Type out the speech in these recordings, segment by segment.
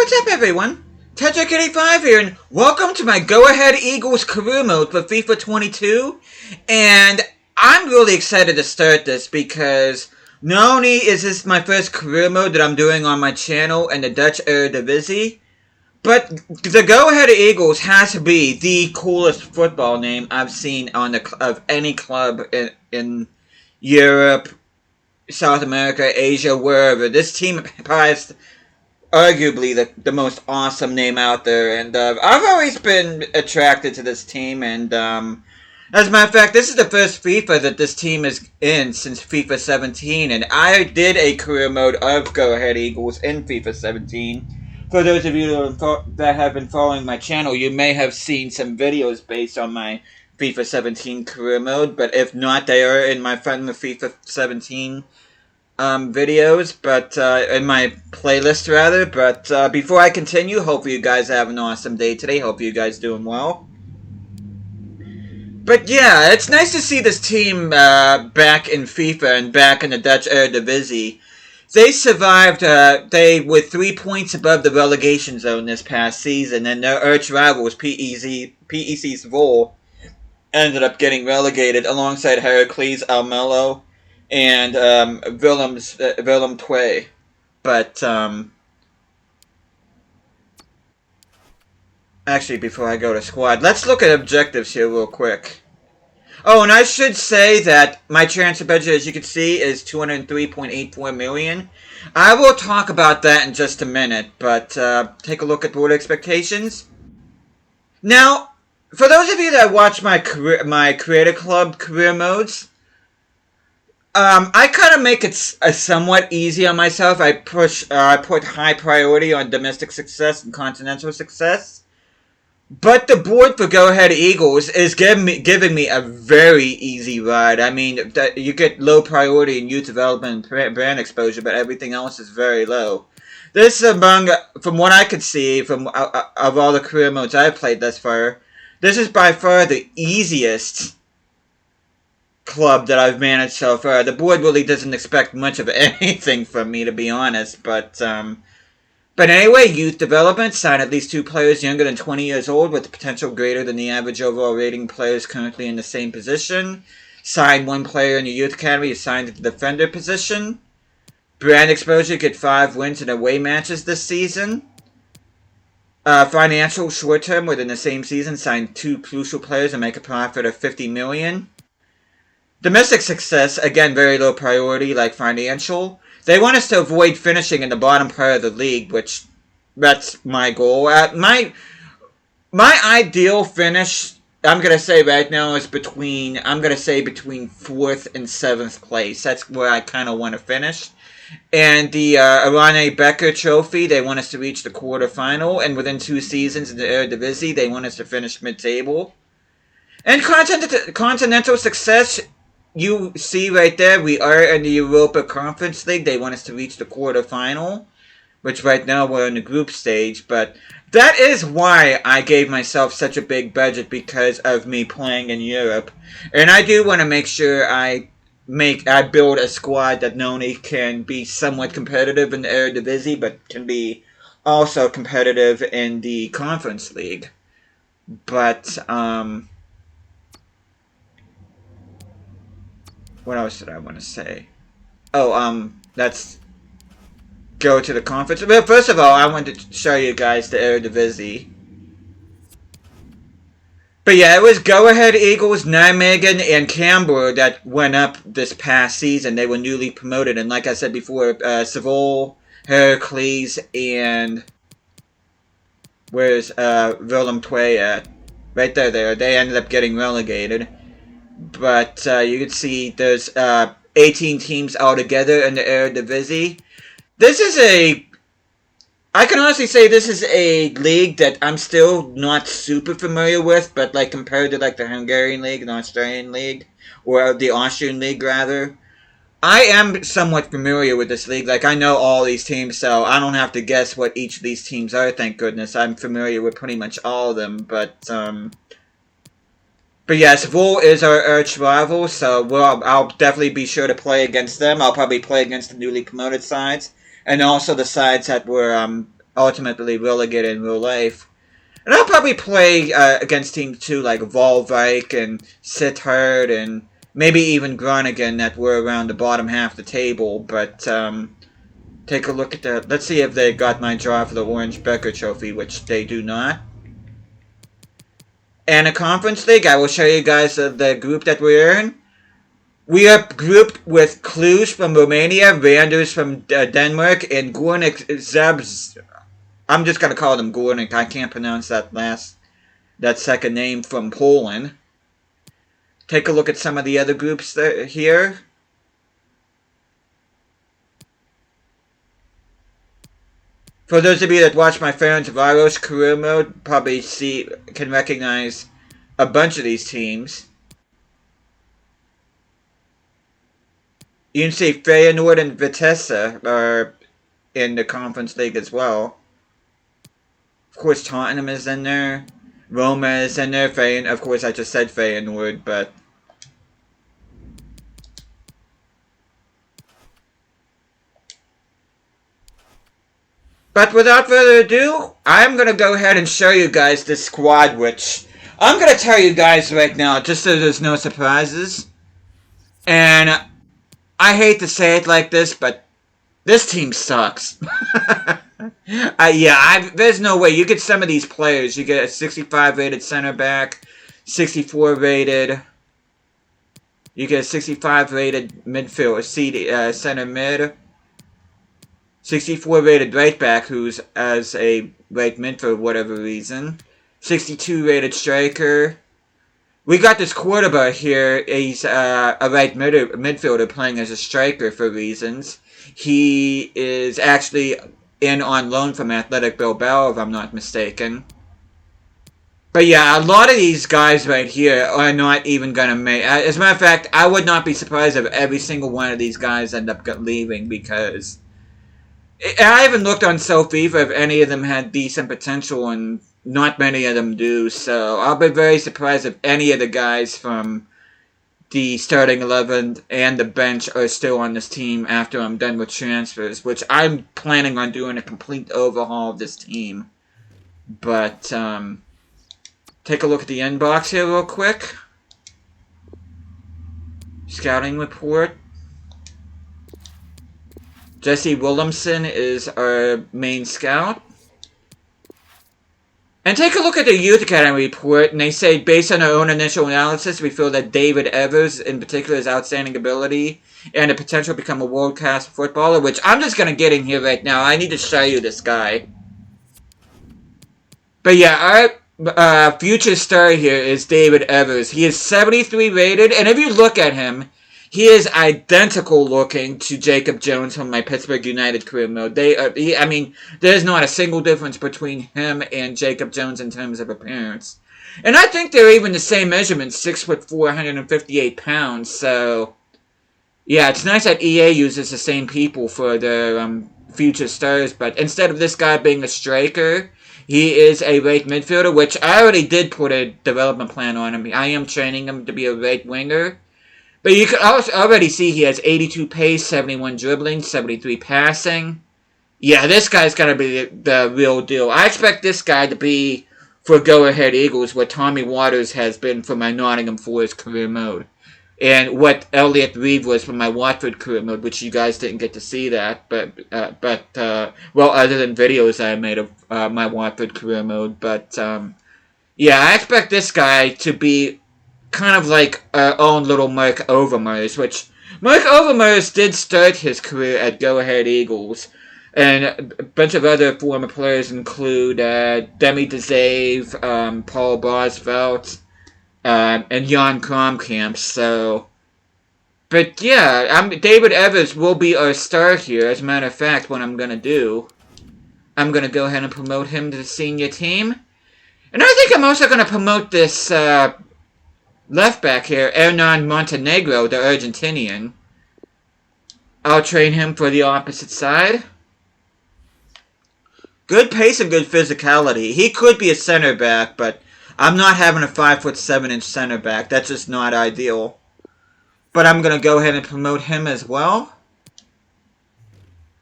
what's up everyone? Tedrick85 here, and welcome to my Go Ahead Eagles career mode for FIFA 22. And I'm really excited to start this because not only is this my first career mode that I'm doing on my channel in the Dutch Eredivisie, but the Go Ahead Eagles has to be the coolest football name I've seen on of any club in Europe, South America, Asia, wherever. This team has arguably the most awesome name out there, and I've always been attracted to this team, and as a matter of fact, this is the first FIFA that this team is in since FIFA 17, and I did a career mode of Go Ahead Eagles in FIFA 17. For those of you that have been following my channel, you may have seen some videos based on my FIFA 17 career mode, but if not, they are in my Fun with FIFA 17 videos, but in my playlist rather. But before I continue, hope you guys have an awesome day today. Hope you guys doing well. But yeah, it's nice to see this team back in FIFA and back in the Dutch Eredivisie. They survived. They were 3 points above the relegation zone this past season, and their arch rivals PEC Zwolle ended up getting relegated alongside Heracles Almelo and Willem II. But actually, before I go to squad, let's look at objectives here real quick. Oh, and I should say that my transfer budget, as you can see, is $203.84 million. I will talk about that in just a minute, but take a look at board expectations. Now, for those of you that watch my Creator Club career modes, I kind of make it somewhat easy on myself. I put high priority on domestic success and continental success. But the board for Go Ahead Eagles is giving me a very easy ride. I mean, you get low priority in youth development and brand exposure, but everything else is very low. This is from what I could see, of all the career modes I've played thus far, this is by far the easiest club that I've managed so far. The board really doesn't expect much of anything from me, to be honest, but anyway, youth development, sign at least 2 players younger than 20 years old with the potential greater than the average overall rating players currently in the same position. Sign 1 player in your youth academy assigned to the defender position. Brand exposure, get 5 wins in away matches this season. Financial short term, within the same season, sign 2 crucial players and make a profit of $50 million. Domestic success, again, very low priority, like financial. They want us to avoid finishing in the bottom part of the league, which, that's my goal. My ideal finish, I'm going to say right now, is between 4th and 7th place. That's where I kind of want to finish. And the Rene Ejkelkamp trophy, they want us to reach the quarterfinal. And within 2 seasons in the Eredivisie, they want us to finish mid-table. And continental success, you see right there, we are in the Europa Conference League. They want us to reach the quarterfinal, which right now we're in the group stage. But that is why I gave myself such a big budget, because of me playing in Europe. And I do want to make sure I build a squad that not only can be somewhat competitive in the Eredivisie, but can be also competitive in the Conference League. But, what else did I want to say? Oh, let's go to the conference. Well, first of all, I wanted to show you guys the Eredivisie. But yeah, it was Go Ahead Eagles, Nijmegen, and Cambuur that went up this past season. They were newly promoted, and like I said before, Zwolle, Heracles, and where's Willem II at? Right there. They ended up getting relegated. But you can see there's 18 teams altogether in the Eredivisie. I can honestly say this is a league that I'm still not super familiar with, but like compared to like the Hungarian league and the Australian league, or the Austrian league rather, I am somewhat familiar with this league. Like, I know all these teams, so I don't have to guess what each of these teams are, thank goodness. I'm familiar with pretty much all of them, but yeah, Zwolle is our arch rival, so I'll definitely be sure to play against them. I'll probably play against the newly promoted sides, and also the sides that were ultimately relegated in real life. And I'll probably play against teams too, like Volvik and Sittard and maybe even Groningen that were around the bottom half of the table. But take a look at that. Let's see if they got my draw for the Orange Becker Trophy, which they do not. And a Conference League, I will show you guys the group that we're in. We are grouped with Cluj from Romania, Randers from Denmark, and Górnik Zabrze. I'm just going to call them Górnik. I can't pronounce that second name from Poland. Take a look at some of the other groups here. For those of you that watch my Ferencváros career mode, probably can recognize a bunch of these teams. You can see Feyenoord and Vitesse are in the Conference League as well. Of course, Tottenham is in there. Roma is in there. Of course, I just said Feyenoord, but... But without further ado, I'm going to go ahead and show you guys this squad, which I'm going to tell you guys right now, just so there's no surprises. And I hate to say it like this, but this team sucks. There's no way. You get some of these players. You get a 65 rated center back, 64 rated. You get a 65 rated midfield, center mid. 64 rated right back, who's as a right mid for whatever reason. 62 rated striker. We got this quarterback here. He's a right midfielder playing as a striker for reasons. He is actually in on loan from Athletic Bilbao, if I'm not mistaken. But yeah, a lot of these guys right here are not even going to make... As a matter of fact, I would not be surprised if every single one of these guys end up leaving, because... I haven't looked on FIFA if any of them had decent potential, and not many of them do, so I'll be very surprised if any of the guys from the starting 11 and the bench are still on this team after I'm done with transfers, which I'm planning on doing a complete overhaul of this team. But, take a look at the inbox here real quick. Scouting report. Jesse Williamson is our main scout. And take a look at the Youth Academy report, and they say, based on our own initial analysis, we feel that David Evers, in particular, has outstanding ability and the potential to become a world-class footballer, which I'm just going to get in here right now. I need to show you this guy. But yeah, our future star here is David Evers. He is 73 rated, and if you look at him, he is identical looking to Jacob Jones from my Pittsburgh United career mode. I mean, there's not a single difference between him and Jacob Jones in terms of appearance. And I think they're even the same measurements, 6'4", 158 pounds. So, yeah, it's nice that EA uses the same people for their future stars. But instead of this guy being a striker, he is a right midfielder, which I already did put a development plan on him. I am training him to be a right winger. But you can also already see he has 82 pace, 71 dribbling, 73 passing. Yeah, this guy's going to be the real deal. I expect this guy to be for Go Ahead Eagles what Tommy Waters has been for my Nottingham Forest career mode. And what Elliot Reeve was for my Watford career mode, which you guys didn't get to see that. Well, other than videos I made of my Watford career mode. But, yeah, I expect this guy to be kind of like our own little Marc Overmars, which Marc Overmars did start his career at Go Ahead Eagles, and a bunch of other former players include Demy de Zeeuw, Paul Bosvelt, and Jan Kromkamp. So, but yeah, David Evers will be our star here. As a matter of fact, what I'm gonna do, I'm gonna go ahead and promote him to the senior team, and I think I'm also gonna promote this left back here, Hernan Montenegro, the Argentinian. I'll train him for the opposite side. Good pace and good physicality. He could be a center back, but I'm not having a 5'7" center back. That's just not ideal. But I'm going to go ahead and promote him as well.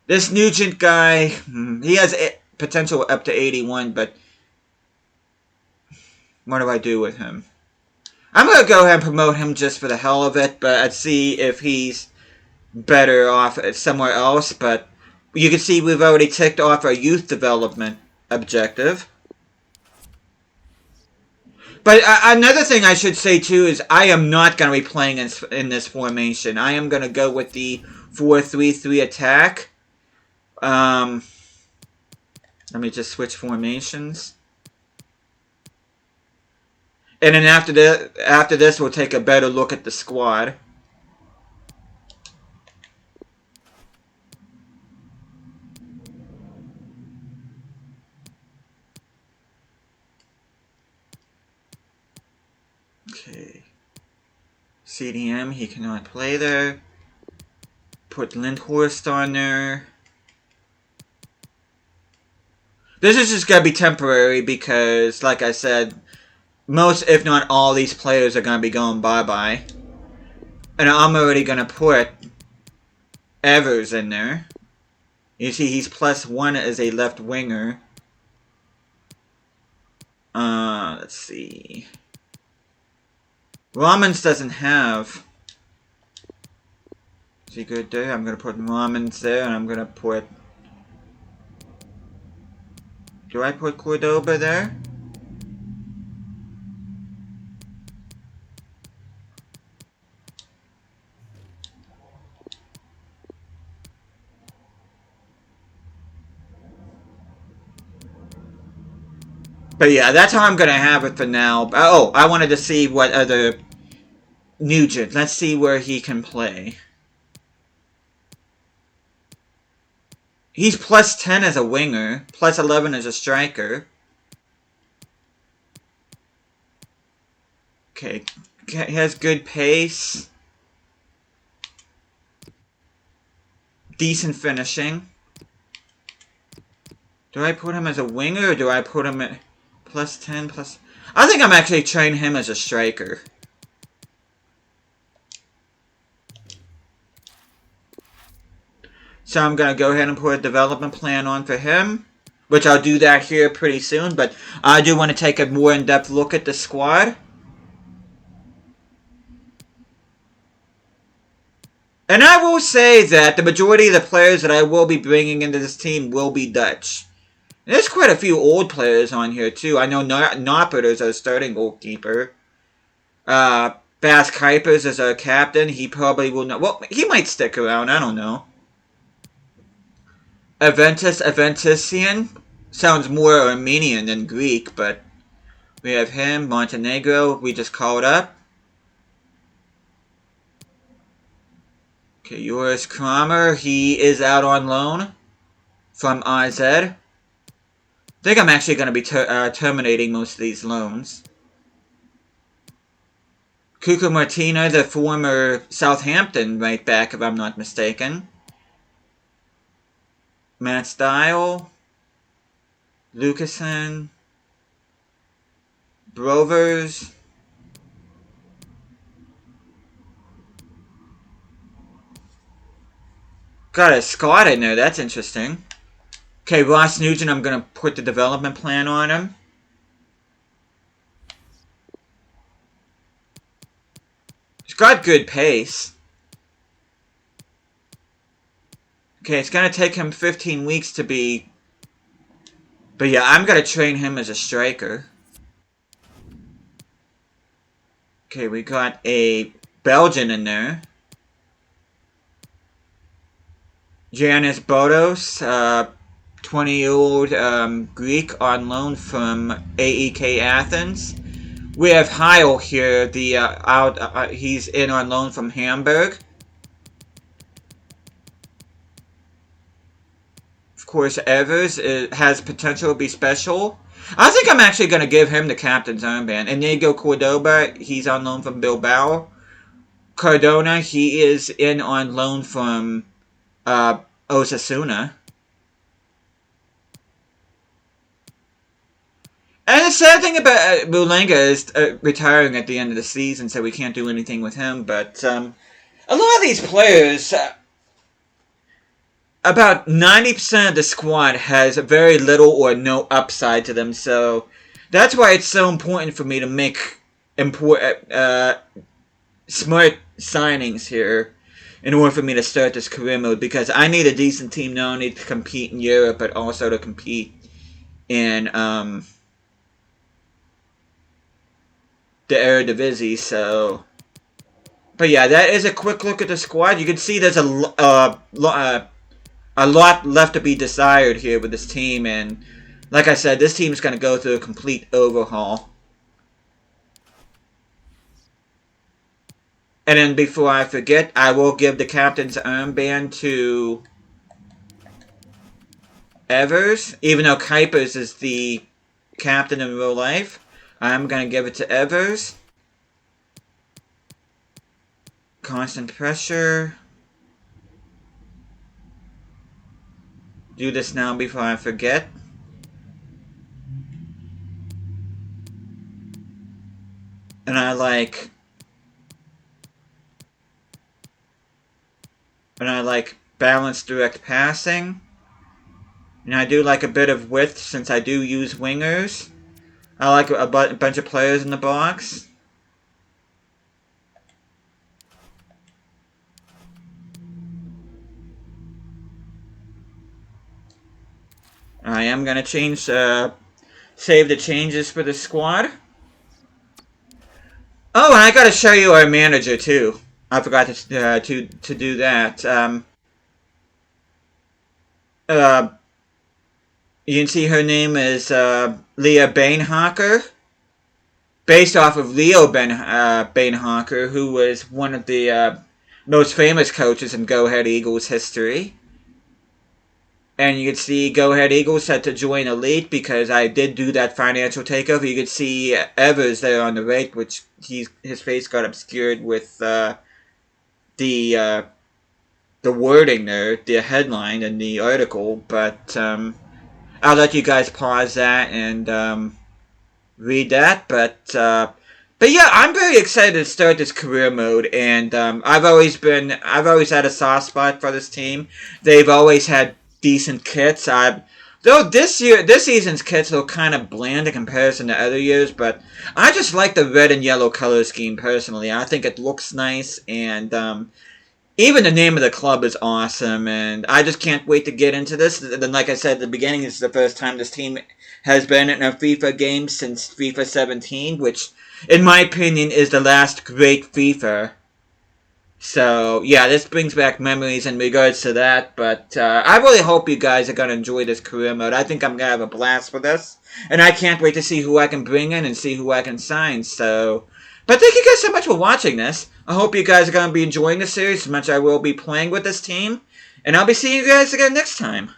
This Nugent guy, he has potential up to 81, but what do I do with him? I'm going to go ahead and promote him just for the hell of it, but I'd see if he's better off somewhere else. But you can see we've already ticked off our youth development objective. But another thing I should say too is I am not going to be playing in this formation. I am going to go with the 4-3-3 attack. Let me just switch formations. And then after this, we'll take a better look at the squad. Okay. CDM, he cannot play there. Put Lindhorst on there. This is just going to be temporary because, like I said, most, if not all, these players are going to be going bye-bye. And I'm already going to put Evers in there. You see, he's +1 as a left winger. Let's see. Ramons doesn't have. Is he good there? I'm going to put Ramons there, and I'm going to put... Do I put Cordoba there? But yeah, that's how I'm going to have it for now. Oh, I wanted to see what other... Nugent. Let's see where he can play. He's +10 as a winger. +11 as a striker. Okay. He has good pace. Decent finishing. Do I put him as a winger or do I put him at... +10, plus... I think I'm actually training him as a striker. So I'm going to go ahead and put a development plan on for him. Which I'll do that here pretty soon. But I do want to take a more in-depth look at the squad. And I will say that the majority of the players that I will be bringing into this team will be Dutch. There's quite a few old players on here, too. I know Noppert is our starting goalkeeper. Bas Kuipers is our captain. He probably will not... Well, he might stick around. I don't know. Aventisian. Sounds more Armenian than Greek, but... We have him. Montenegro. We just called up. Okay, Joris Kramer. He is out on loan from AZ. I think I'm actually going to be terminating most of these loans. Cuco Martina, the former Southampton right back, if I'm not mistaken. Matt Style. Lucasen. Brovers. Got a Scott in there, that's interesting. Okay, Ross Nugent, I'm going to put the development plan on him. He's got good pace. Okay, it's going to take him 15 weeks to be... But yeah, I'm going to train him as a striker. Okay, we got a Belgian in there. Giannis Bodos, 20-year-old Greek on loan from AEK Athens. We have Heil here, he's in on loan from Hamburg. Of course, Evers has potential to be special. I think I'm actually going to give him the captain's armband. Inigo Cordoba, he's on loan from Bilbao. Cardona, he is in on loan from Osasuna. And the sad thing about Mulenga is retiring at the end of the season, so we can't do anything with him. But a lot of these players, about 90% of the squad has very little or no upside to them, so that's why it's so important for me to make smart signings here in order for me to start this career mode, because I need a decent team not only to compete in Europe but also to compete in the Eredivisie. So, but yeah, that is a quick look at the squad. You can see there's a lot left to be desired here with this team, and like I said, this team is going to go through a complete overhaul. And then before I forget, I will give the captain's armband to Evers. Even though Kuipers is the captain in real life, I'm going to give it to Evers. Constant pressure. Do this now before I forget. And I like balanced direct passing. And I do like a bit of width since I do use wingers. I like a bunch of players in the box. I am going to save the changes for the squad. Oh, and I got to show you our manager too. I forgot to do that. You can see her name is Leah Beenhakker, based off of Leo Beenhakker, who was one of the most famous coaches in Go Ahead Eagles history. And you can see Go Ahead Eagles set to join Elite because I did do that financial takeover. You can see Evers there on the right, which his face got obscured with the wording there, the headline in the article. But I'll let you guys pause that and read that. But yeah, I'm very excited to start this career mode, and I've always had a soft spot for this team. They've always had decent kits. Though this season's kits look kind of bland in comparison to other years, but I just like the red and yellow color scheme personally. I think it looks nice, and even the name of the club is awesome, and I just can't wait to get into this. And like I said at the beginning, this is the first time this team has been in a FIFA game since FIFA 17, which, in my opinion, is the last great FIFA. So, yeah, this brings back memories in regards to that, but I really hope you guys are going to enjoy this career mode. I think I'm going to have a blast with this, and I can't wait to see who I can bring in and see who I can sign, so... But thank you guys so much for watching this. I hope you guys are going to be enjoying the series as much as I will be playing with this team, and I'll be seeing you guys again next time.